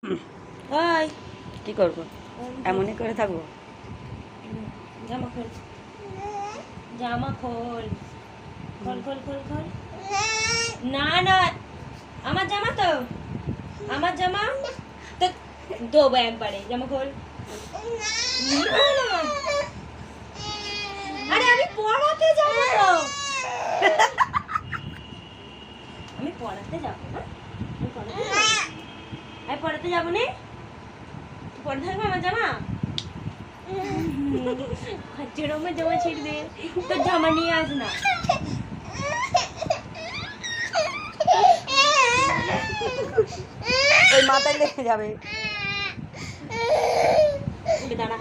ওই কি করবো? এমনই করে থাকবো? জামা খোল, জামা খোল, খোল খোল খোল খোল। না না, আমার জামা তো, আমার জামা তো দেবো একবারে। জামা খোল। আরে আমি পড়াতে যাবো তো, আমি পড়াতে যাবো না, আমি পড়াতে যাবো নে। পরে থাকবে আমার জামা, যেরকম জামা ছিঁড়বে তোর জামা নিয়ে আস না। ওই মাথায় লেগে যাবে। দাঁড়া।